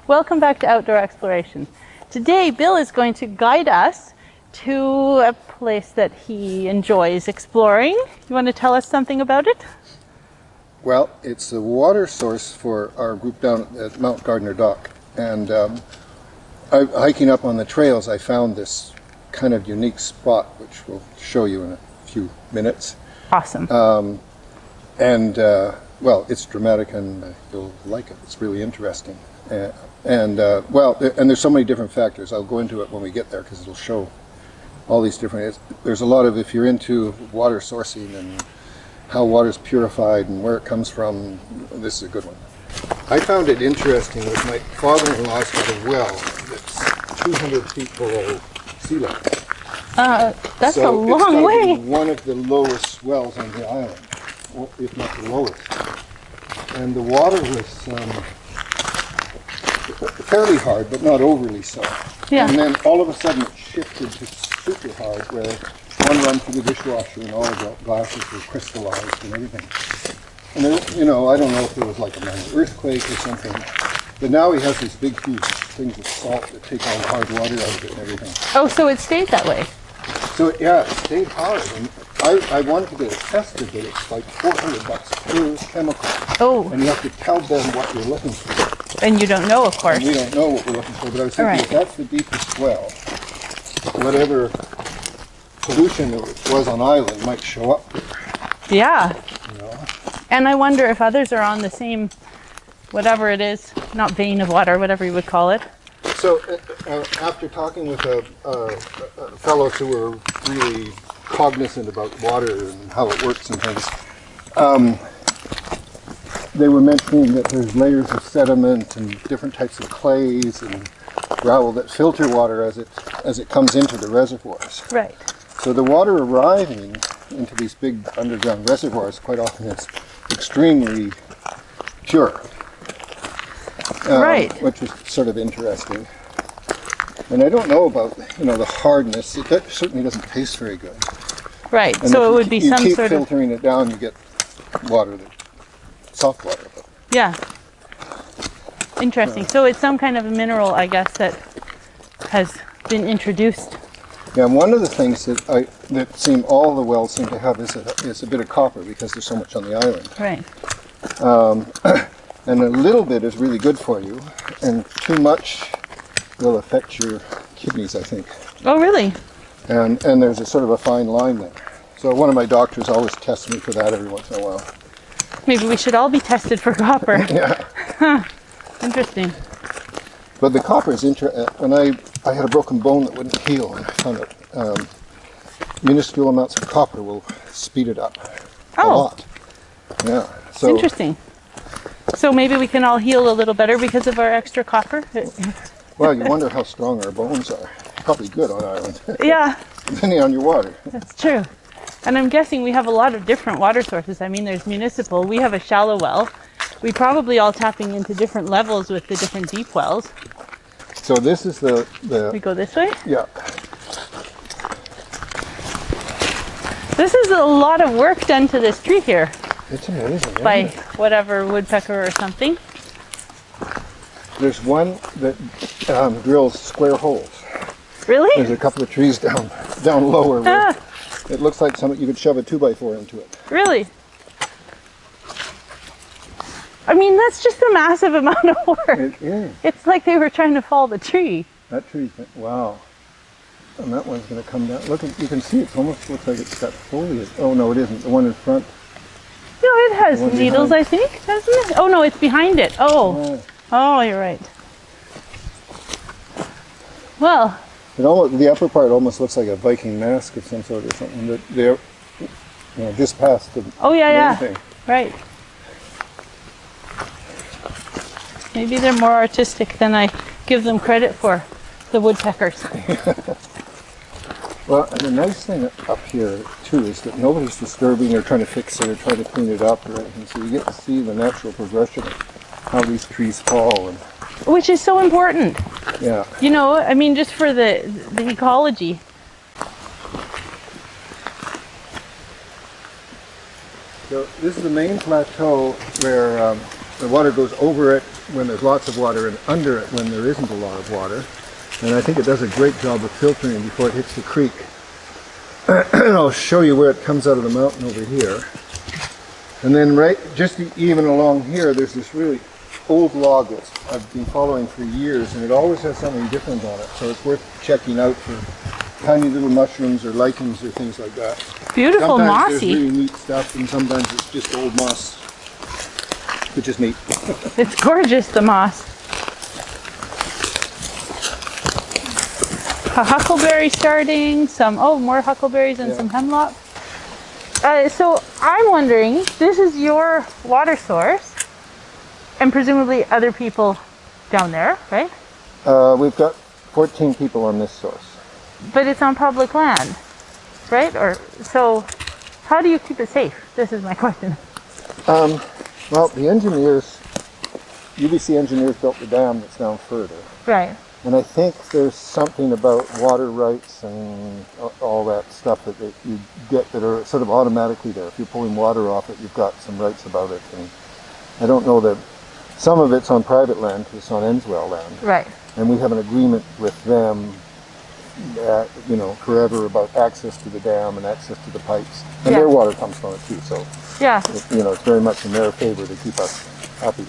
Welcome back to Outdoor Exploration. Today, Bill is going to guide us to a place that he enjoys exploring. You want to tell us something about it? Well, it's the water source for our group down at Mount Gardner Dock. And hiking up on the trails, I found this kind of unique spot, which we'll show you in a few minutes. Awesome. Well, it's dramatic and you'll like it. It's really interesting. And there's so many different factors. I'll go into it when we get there because it'll show all these different. There's a lot of, if you're into water sourcing and how water's purified and where it comes from, this is a good one. I found it interesting with my father-in-law's got a well that's 200 feet below sea level. That's so a long way. It's one of the lowest wells on the island, if not the lowest. And the water was fairly hard, but not overly so. Yeah. And then all of a sudden it shifted to super hard, where one run through the dishwasher and all the glasses were crystallized and everything. And there, I don't know if it was like a minor earthquake or something, but now he has these big, huge things of salt that take all the hard water out of it and everything. Oh, so it stayed that way? So yeah, it stayed hard. And I wanted to get it tested, but it's like $400 per chemical. Oh. And you have to tell them what you're looking for. And you don't know, of course. And we don't know what we're looking for, but I was thinking if that's the deepest well, whatever pollution it was on island might show up there. Yeah. And I wonder if others are on the same, whatever it is, not vein of water, whatever you would call it. So after talking with fellows who were really cognizant about water and how it works and things, they were mentioning that there's layers of sediment and different types of clays and gravel that filter water as it comes into the reservoirs. Right. So the water arriving into these big underground reservoirs quite often is extremely pure. Right. Which is sort of interesting. And I don't know about, the hardness. It certainly doesn't taste very good. Right. And so it would be some you keep sort of filtering it down, you get water, soft water. Yeah. Interesting. So it's some kind of a mineral, I guess, that has been introduced. Yeah, and one of the things that all the wells seem to have is a bit of copper because there's so much on the island. Right. And a little bit is really good for you, and too much will affect your kidneys, I think. Oh, really? And there's a sort of a fine line there. So one of my doctors always tests me for that every once in a while. Maybe we should all be tested for copper. Yeah. Huh. Interesting. But the copper is interesting. When I had a broken bone that wouldn't heal, and I found that minuscule amounts of copper will speed it up a lot. Yeah. So interesting. So maybe we can all heal a little better because of our extra copper? Well, you wonder how strong our bones are. Probably good on island. Yeah. Depending on your water. That's true. And I'm guessing we have a lot of different water sources. I mean, there's municipal. We have a shallow well. We probably all tapping into different levels with the different deep wells. So this is the... We go this way? Yeah. This is a lot of work done to this tree here. It's amazing. By whatever woodpecker or something. There's one that drills square holes. Really? There's a couple of trees down lower where it looks like you could shove a 2x4 into it. Really? I mean, that's just a massive amount of work. It is. It's like they were trying to fall the tree. That tree's, wow. And that one's going to come down. Look, you can see it almost looks like it's got foliage. Oh no, it isn't. The one in front. No, it has needles, I think, doesn't it? Oh no, it's behind it. Oh, you're right. Well, the upper part almost looks like a Viking mask of some sort or something. That they're, just past the. Oh yeah, thing. Right. Maybe they're more artistic than I give them credit for, the woodpeckers. Well, and the nice thing up here, too, is that nobody's disturbing or trying to fix it or trying to clean it up or anything. So you get to see the natural progression of how these trees fall. Which is so important. Yeah. I mean, just for the ecology. So this is the main plateau where the water goes over it when there's lots of water and under it when there isn't a lot of water. And I think it does a great job of filtering before it hits the creek. And I'll show you where it comes out of the mountain over here. And then right, just even along here, there's this really old log that I've been following for years, and it always has something different on it. So it's worth checking out for tiny little mushrooms or lichens or things like that. Beautiful, sometimes mossy. There's really neat stuff, and sometimes it's just old moss, which is neat. It's gorgeous, the moss. A huckleberry starting, more huckleberries and some hemlock. So I'm wondering, this is your water source, and presumably other people down there, right? We've got 14 people on this source. But it's on public land, right? So how do you keep it safe? This is my question. Well, the engineers, UBC engineers built the dam that's down further. Right. And I think there's something about water rights and all that stuff that you get that are sort of automatically there. If you're pulling water off it, you've got some rights about it. And I don't know that some of it's on private land, because it's on Enswell land. Right. And we have an agreement with them, forever about access to the dam and access to the pipes. And their water comes from it too, so Yeah. it's very much in their favor to keep us happy.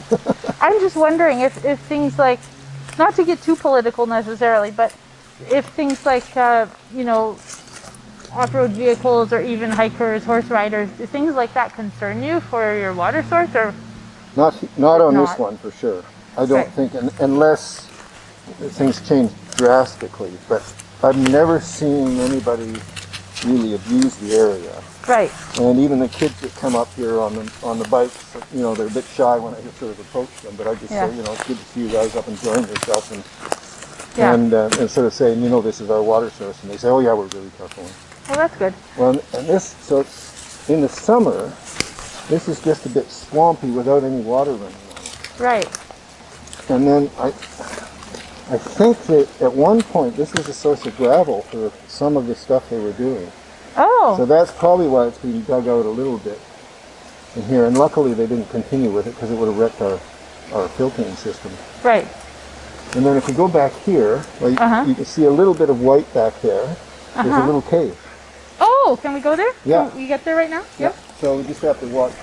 I'm just wondering if things like, not to get too political necessarily, but if things like, off-road vehicles or even hikers, horse riders, do things like that concern you for your water source, or? Not on this one, for sure. I don't think, unless things change drastically, but I've never seen anybody really abuse the area. Right. And even the kids that come up here on the bikes, they're a bit shy when I sort of approach them, but I just say, it's good to see you guys up enjoying yourself, and sort of saying, this is our water source, and they say, oh yeah, we're really careful. Well, that's good. Well, and so in the summer, this is just a bit swampy without any water running on it. Right. And then I think that at one point this was a source of gravel for some of the stuff they were doing. Oh. So that's probably why it's being dug out a little bit in here. And luckily they didn't continue with it, because it would have wrecked our filtering system. Right. And then if we go back here, you can see a little bit of white back there. There's a little cave. Oh, can we go there? Yeah. Can we get there right now? Yeah. So we just have to watch,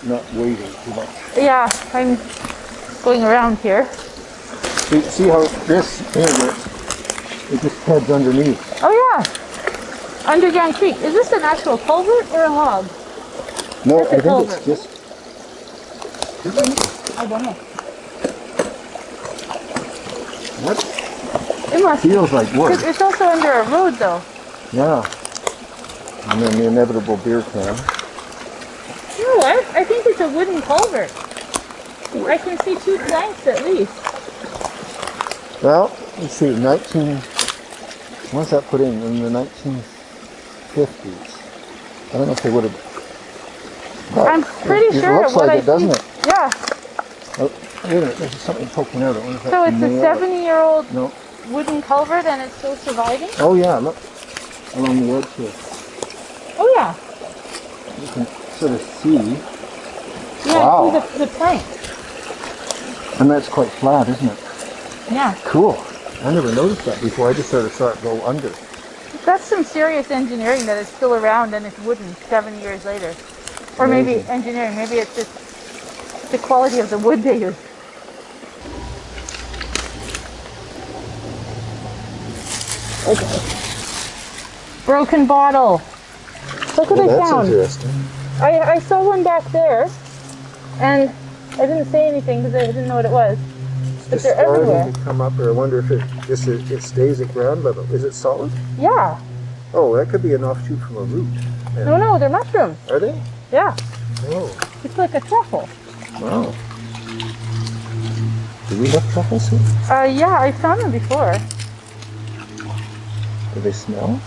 not wading too much. Yeah, I'm going around here. See how this works? It just heads underneath. Oh yeah. Underground creek. Is this an actual culvert or a log? No, That's I a think culvert. it's just... I don't know. What? It must. Feels like work. It's also under a road though. Yeah. And then the inevitable beer can. You know what? I think it's a wooden culvert. I can see 2 planks at least. Well, let's see, when's that put in the 1950s? I don't know if they would have... I'm pretty sure it looks what like I it, doesn't see. it? Yeah. Oh, wait a minute, there's something poking out. I wonder if So that's it's a nail. 70-year-old No. wooden culvert and it's still surviving? Oh yeah, look, along the edge here. Oh yeah. You can sort of see, Yeah, Wow. I see the plank. and that's quite flat, isn't it? Yeah. Cool. I never noticed that before. I just sort of saw it go under. That's some serious engineering that is still around and it's wooden 70 years later. Or maybe Amazing. engineering, maybe it's just the quality of the wood they use. Okay. Broken bottle. Look what I That's found. interesting. I saw one back there and I didn't say anything because I didn't know what it was. But Just they're everywhere. starting to come up, or I wonder if it stays at ground level. Is it solid? Yeah. Oh, that could be an offshoot from a root. No, they're mushrooms. Are they? Yeah. Oh, It's like a truffle. wow. Do we have truffles here? Yeah, I found them before. Do they smell?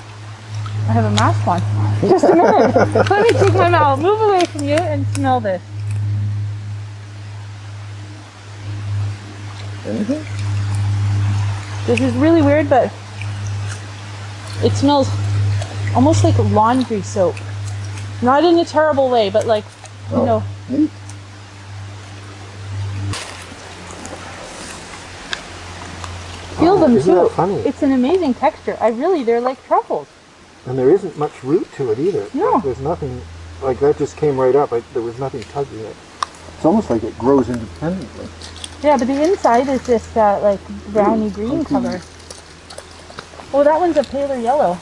I have a mask on. Just a minute. Let me take my mouth. Move away from you and smell this. Anything? This is really weird, but it smells almost like laundry soap. Not in a terrible way, but like, you know. Neat. feel them isn't too. that funny? It's an amazing texture. They're like truffles. And there isn't much root to it either. No. There's nothing, like that just came right up. There was nothing tugging it. It's almost like it grows independently. Yeah, but the inside is this like browny green color. Oh, that one's a paler yellow.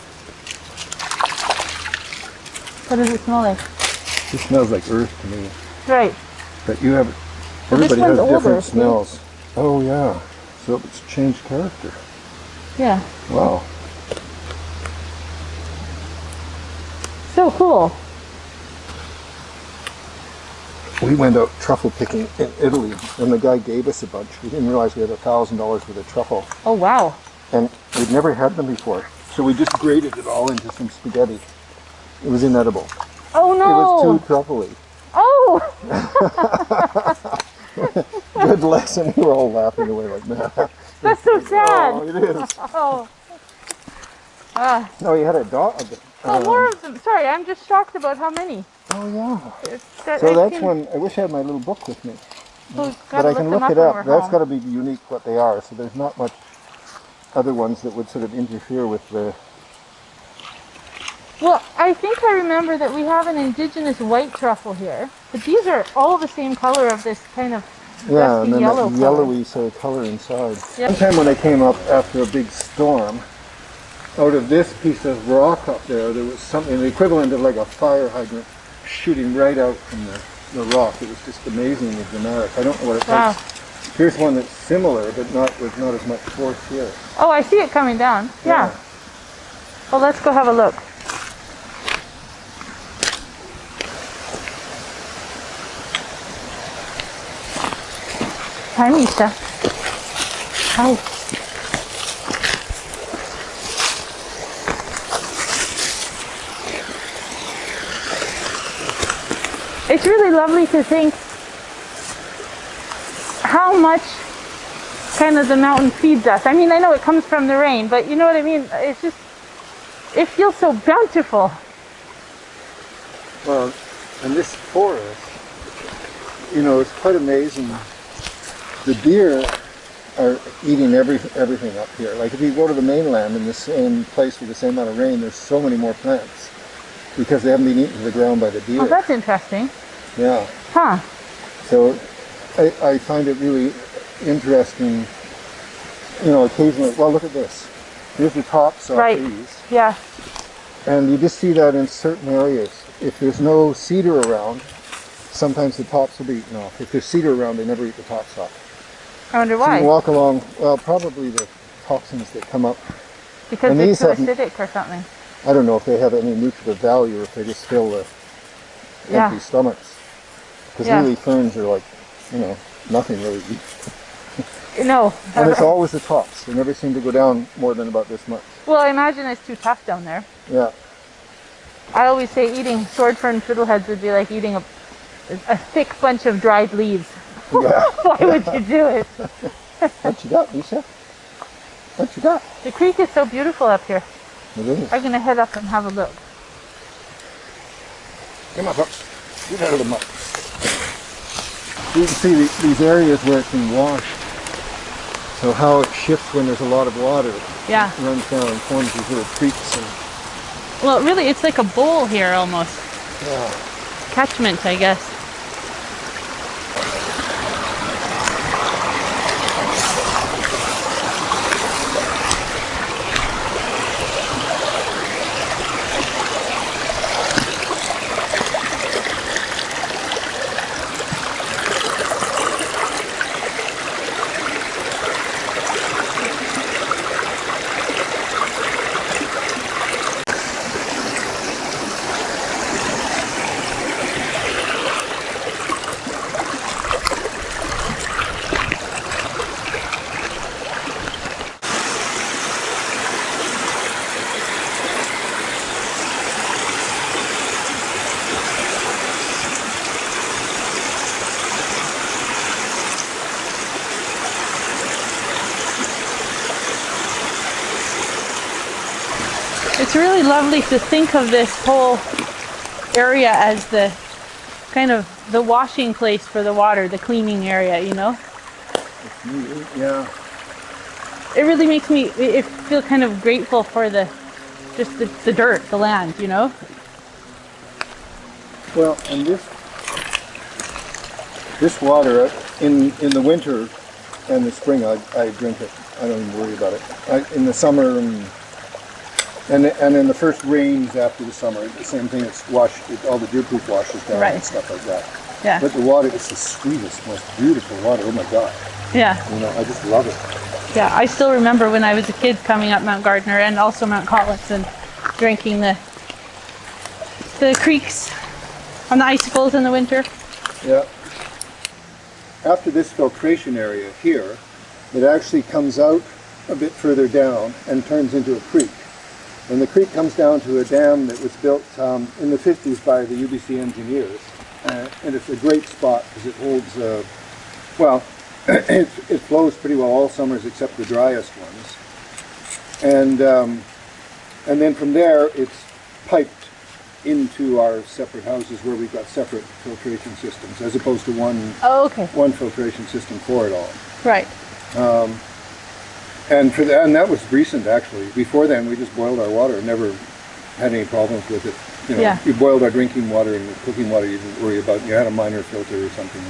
What does it smell like? It smells like earth to me. Right. But you have, Well, this everybody has one's older, different see? smells. Oh yeah, so it's changed character. Yeah. Wow. So cool. We went out truffle picking in Italy, and the guy gave us a bunch. We didn't realize we had $1,000 worth of truffle, Oh, wow. and we'd never had them before. So we just grated it all into some spaghetti. It was inedible. Oh, no. It was too truffly. Oh! Good lesson. We were all laughing away like that. That's so sad. Oh, it is. Oh. Ah. No, he had a dog. Well, more of them. Sorry, I'm just shocked about how many. Oh yeah. That So I've that's seen. one. I wish I had my little book with me, We've but gotta I can them look it when up. we're That's home. got to be unique what they are. So there's not much other ones that would sort of interfere with the. Well, I think I remember that we have an indigenous white truffle here, but these are all the same color of this kind of Yeah, dusty and then yellow that color. yellowy sort of color inside. Yep. One time when I came up after a big storm, out of this piece of rock up there, there was something, the equivalent of like a fire hydrant shooting right out from the rock. It was just amazingly dramatic. I don't know what it Wow. takes. Here's one that's similar, but not with not as much force here. Oh, I see it coming down. Yeah. Well, let's go have a look. Hi, Misha. Hi. It's really lovely to think how much kind of the mountain feeds us. I mean, I know it comes from the rain, but you know what I mean? It's just, it feels so bountiful. Well, and this forest, you know, it's quite amazing. The deer are eating everything up here. Like if you go to the mainland in the same place with the same amount of rain, there's so many more plants because they haven't been eaten to the ground by the deer. Oh, that's interesting. Yeah. Huh. So I find it really interesting, you know, occasionally, well, look at this. Here's the tops of Right. these. Yeah. And you just see that in certain areas. If there's no cedar around, sometimes the tops will be eaten off. If there's cedar around, they never eat the tops off. I wonder So you why. walk along, well, probably the toxins that come up. Because and they're these too haven't- acidic or something. I don't know if they have any nutritive value or if they just fill the Yeah. empty stomachs. Because Yeah. really ferns are like, you know, nothing really eat. No. And it's always the tops. They never seem to go down more than about this much. Well, I imagine it's too tough down there. Yeah. I always say eating sword fern fiddleheads would be like eating a thick bunch of dried leaves. Yeah. Why would you do it? What you got, Lisa? What you got? The creek is so beautiful up here. It is. I'm going to head up and have a look. Come on, Buck. Get out of the mud. You can see these areas where it's been washed. So how it shifts when there's a lot of water. Yeah. It runs down and forms these little creeks. And Well, really, it's like a bowl here almost. yeah. Catchment, I guess. It's really lovely to think of this whole area as the kind of the washing place for the water, the cleaning area, you know? Yeah. it really makes me feel kind of grateful for just the dirt, the land, you know? Well, and this water in the winter and the spring, I drink it. I don't even worry about it. In the summer and in the first rains after the summer, the same thing. It's all the deer poop washes down Right. and stuff like that. Yeah. But the water is the sweetest, most beautiful water. Oh my God! Yeah. You know, I just love it. Yeah, I still remember when I was a kid coming up Mount Gardner and also Mount Collins and drinking the creeks on the icicles in the winter. Yeah. After this filtration area here, it actually comes out a bit further down and turns into a creek. And the creek comes down to a dam that was built in the 50s by the UBC engineers. And it's a great spot because it holds, it flows pretty well all summers except the driest ones. And then from there it's piped into our separate houses where we've got separate filtration systems as opposed to one filtration system for it all. Right. And that was recent actually. Before then we just boiled our water and never had any problems with it. You know, Yeah. you boiled our drinking water and cooking water you didn't worry about. You had a minor filter or something.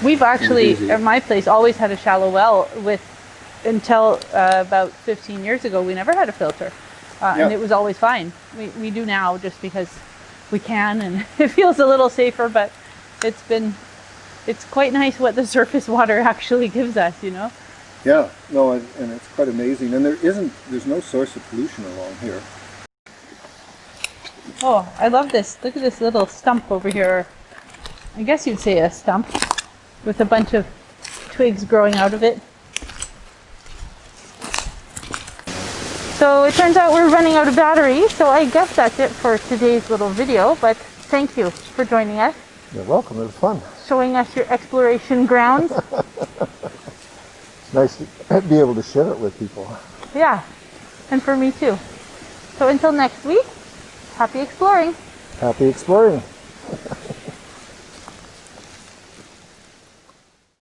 We've actually, easy. at my place, always had a shallow well until about 15 years ago. We never had a filter. And it was always fine. We do now just because we can, and it feels a little safer, but it's quite nice what the surface water actually gives us, you know? Yeah, no, and it's quite amazing. And there's no source of pollution along here. Oh, I love this. Look at this little stump over here. I guess you'd say a stump with a bunch of twigs growing out of it. So it turns out we're running out of battery, so I guess that's it for today's little video, but thank you for joining us, You're welcome. It was fun. showing us your exploration grounds. It's nice to be able to share it with people. Yeah, and for me too. So until next week, happy exploring. Happy exploring.